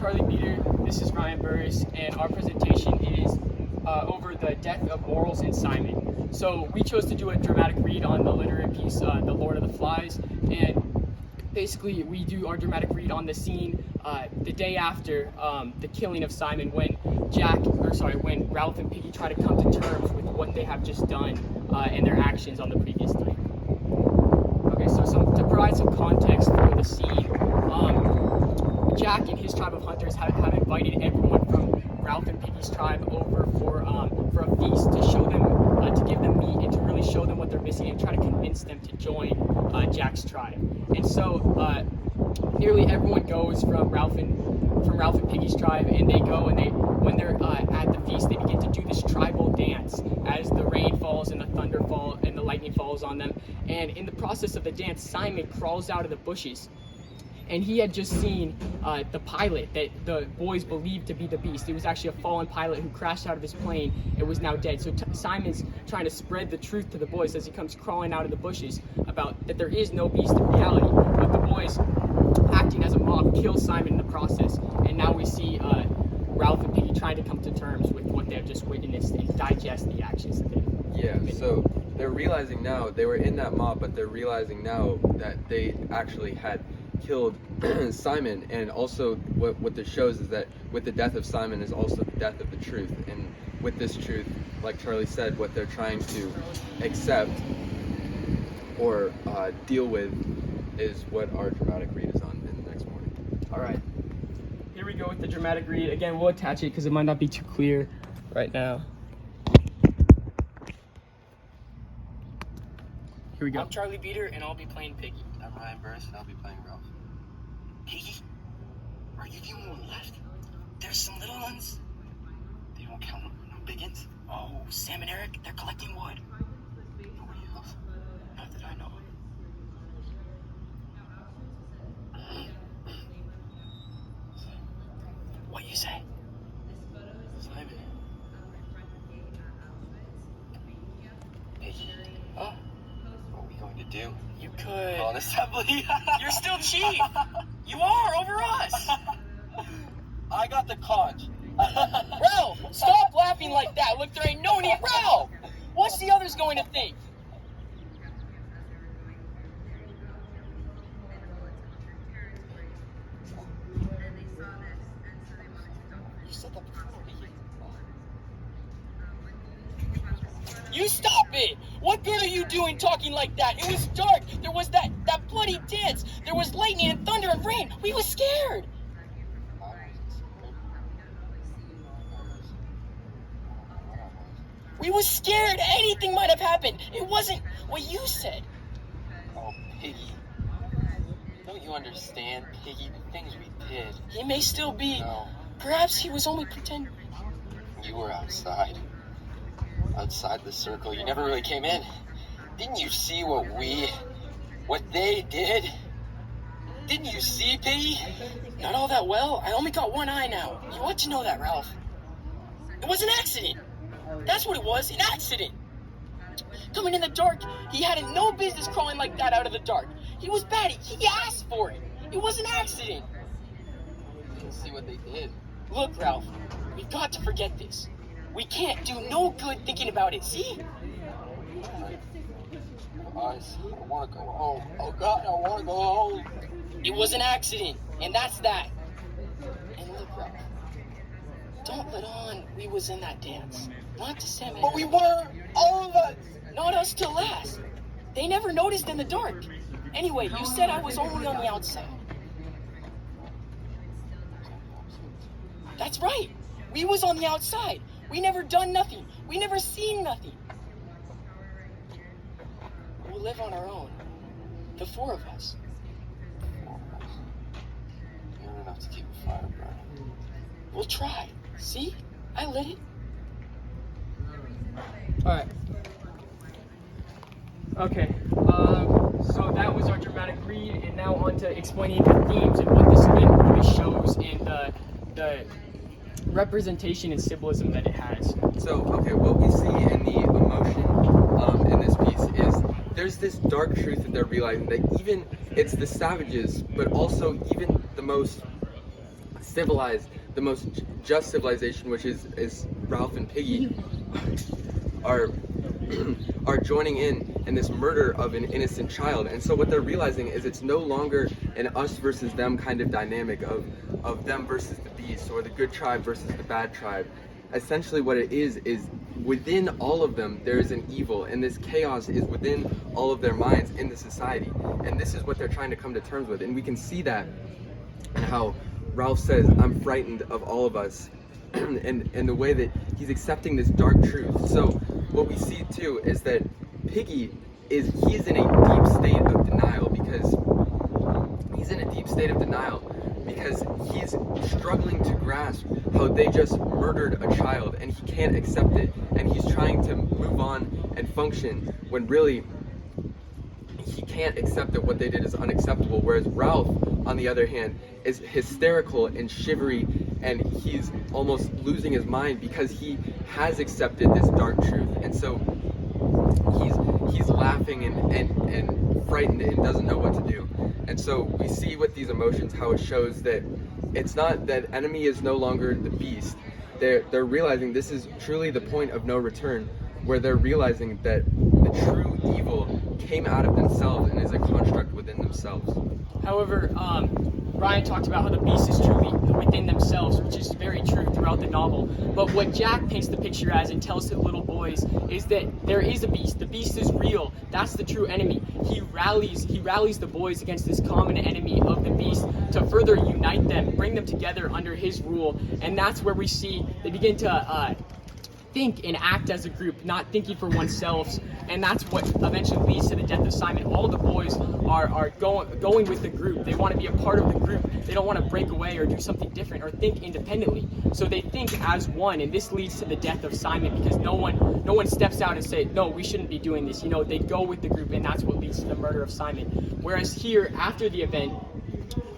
Charlie Beater, this is Ryan Burris, and our presentation is over the death of Morals and Simon. So we chose to do a dramatic read on the literary piece, The Lord of the Flies, and basically we do our dramatic read on the scene the day after the killing of Simon, when when Ralph and Piggy try to come to terms with what they have just done and their actions on the previous night. Okay, so to provide some context for the scene, Jack and his tribe of hunters have invited everyone from Ralph and Piggy's tribe over for a feast to show them, to give them meat and to really show them what they're missing and try to convince them to join Jack's tribe. And so nearly everyone goes from Ralph and Piggy's tribe, and they go and when they're at the feast, they begin to do this tribal dance as the rain falls and the thunder falls and the lightning falls on them. And in the process of the dance, Simon crawls out of the bushes. And he had just seen the pilot that the boys believed to be the beast. It was actually a fallen pilot who crashed out of his plane and was now dead. So Simon's trying to spread the truth to the boys as he comes crawling out of the bushes about that there is no beast in reality. But the boys, acting as a mob, kill Simon in the process. And now we see Ralph and Piggy trying to come to terms with what they have just witnessed and digest the actions that they've committed. So they're realizing now, they were in that mob, but they're realizing now that they actually had killed Simon. And also what this shows is that with the death of Simon is also the death of the truth. And with this truth, like Charlie said, what they're trying to accept or deal with is what our dramatic read is on in the next morning. All right, here we go with the dramatic read. Again, we'll attach it because it might not be too clear right now. Here we go. I'm Charlie Beater, and I'll be playing Piggy. I'm Ryan Burris, and I'll be playing Ralph. Piggy, are you the only one left? There's some little ones. They don't count. No biggins. Oh, Sam and Eric, they're collecting wood. Nobody else. Not that I know of. What you say? Simon. Piggy. Huh? What are we going to do? You could. Call an assembly. You're still cheap. You are over us. I got the conch. Ralph, stop laughing like that. Look, there ain't no need. Ralph, what's the others going to think? You said that before. You stop it! What good are you doing talking like that? It was dark. There was that bloody dance. There was lightning and thunder and rain. We was scared. We was scared. Anything might have happened. It wasn't what you said. Oh, Piggy. Don't you understand, Piggy, the things we did? He may still be. No, Perhaps he was only pretending. you were outside. Outside the circle. You never really came in. Didn't you see what they did? Didn't you see, Piggy? Not all that well. I only got one eye now. You ought to know that, Ralph. It was an accident. That's what it was, an accident. Coming in the dark, he had no business crawling like that out of the dark. He was bad. He asked for it. It was an accident. Didn't see what they did. Look, Ralph, we've got to forget this. We can't do no good thinking about it, see? Eyes. I want to go home. Oh, God, I want to go home. It was an accident, and that's that. And look, Ralph, don't let on we was in that dance. Not to Sam and But we Eric. were. All of us. Not us till last. They never noticed in the dark. Anyway, you said I was only on the outside. That's right. We was on the outside. We never done nothing. We never seen nothing. We'll live on our own. The four of us. You're enough to keep a fire burning. We'll try. See? I lit it. All right. Okay. So that was our dramatic read, and now on to explaining the themes and what this event really shows and the representation and symbolism that it has. So, okay, what we see in the emotion in this piece is there's this dark truth that they're realizing that even it's the savages, but also even the most civilized, the most just civilization, which is Ralph and Piggy, are joining in this murder of an innocent child. And so what they're realizing is it's no longer an us versus them kind of dynamic of them versus the beast, or the good tribe versus the bad tribe. Essentially what it is within all of them there is an evil, and this chaos is within all of their minds in the society. And this is what they're trying to come to terms with. And we can see that in how Ralph says, "I'm frightened of all of us," and the way that he's accepting this dark truth. So what we see too is that Piggy he's in a deep state of denial because he's struggling to grasp how they just murdered a child, and he can't accept it, and he's trying to move on and function when really he can't accept that what they did is unacceptable. Whereas Ralph, on the other hand, is hysterical and shivery, and he's almost losing his mind because he has accepted this dark truth. And so he's laughing and frightened and doesn't know what to do. And so we see with these emotions how it shows that it's not that enemy is no longer the beast. They're realizing this is truly the point of no return, where they're realizing that the true evil came out of themselves and is a construct within themselves. However, Ryan talked about how the beast is truly within themselves, which is very true throughout the novel. But what Jack paints the picture as and tells to the little boys is that there is a beast. The beast is real. That's the true enemy. He rallies the boys against this common enemy of the beast to further unite them, bring them together under his rule. And that's where we see they begin to think and act as a group, not thinking for oneself, and that's what eventually leads to the death of Simon. All the boys are going with the group. They want to be a part of the group. They don't want to break away or do something different or think independently. So they think as one, and this leads to the death of Simon because no one steps out and say, no, we shouldn't be doing this. They go with the group, and that's what leads to the murder of Simon. Whereas here, after the event,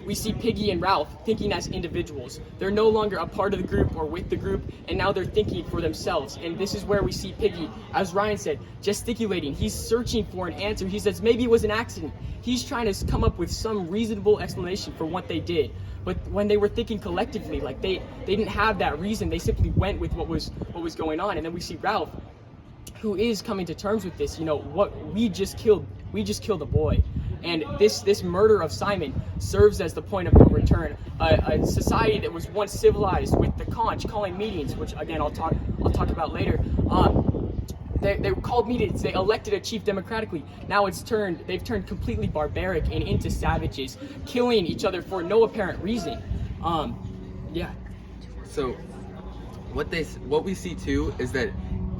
we see Piggy and Ralph thinking as individuals. They're no longer a part of the group or with the group, and now they're thinking for themselves. And this is where we see Piggy, as Ryan said, gesticulating. He's searching for an answer. He says maybe it was an accident. He's trying to come up with some reasonable explanation for what they did. But when they were thinking collectively, like they didn't have that reason. They simply went with what was going on. And then we see Ralph, who is coming to terms with this. What we just killed a boy. And this murder of Simon serves as the point of no return. A society that was once civilized with the conch calling meetings, which again I'll talk about later. They called meetings. They elected a chief democratically. Now they've turned completely barbaric and into savages, killing each other for no apparent reason. Yeah. So what we see too is that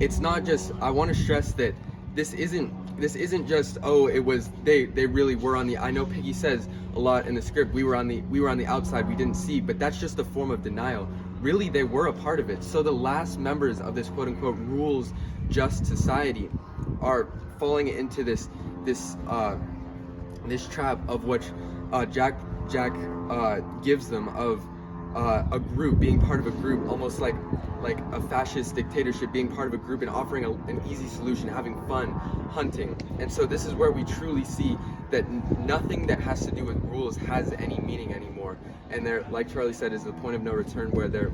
it's not just. I want to stress that this isn't just, it was they really were on the. I know Piggy says a lot in the script, we were on the outside, we didn't see, but that's just a form of denial. Really, they were a part of it. So the last members of this quote unquote rules just society are falling into this trap of which Jack gives them of a group, being part of a group, almost like a fascist dictatorship, being part of a group and offering an easy solution, having fun, hunting. And so this is where we truly see that nothing that has to do with rules has any meaning anymore. And there, like Charlie said, is the point of no return, where their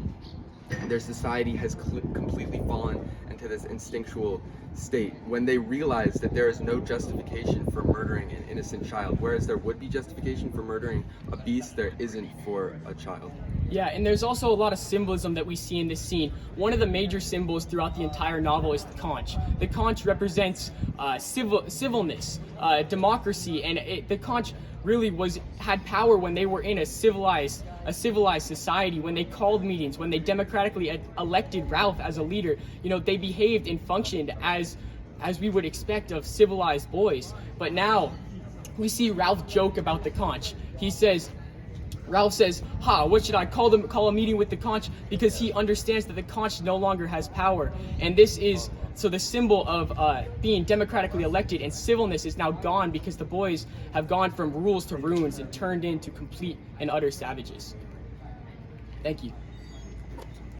society has completely fallen into this instinctual state when they realize that there is no justification for murdering an innocent child, whereas there would be justification for murdering a beast, there isn't for a child. Yeah, and there's also a lot of symbolism that we see in this scene. One of the major symbols throughout the entire novel is the conch. The conch represents civilness, democracy, and the conch really had power when they were in a civilized society, when they called meetings, when they democratically elected Ralph as a leader. They behaved and functioned as we would expect of civilized boys. But now we see Ralph joke about the conch. Ralph says, what should I call a meeting with the conch? Because he understands that the conch no longer has power. And this is, so the symbol of being democratically elected and civilness is now gone because the boys have gone from rules to ruins and turned into complete and utter savages. Thank you.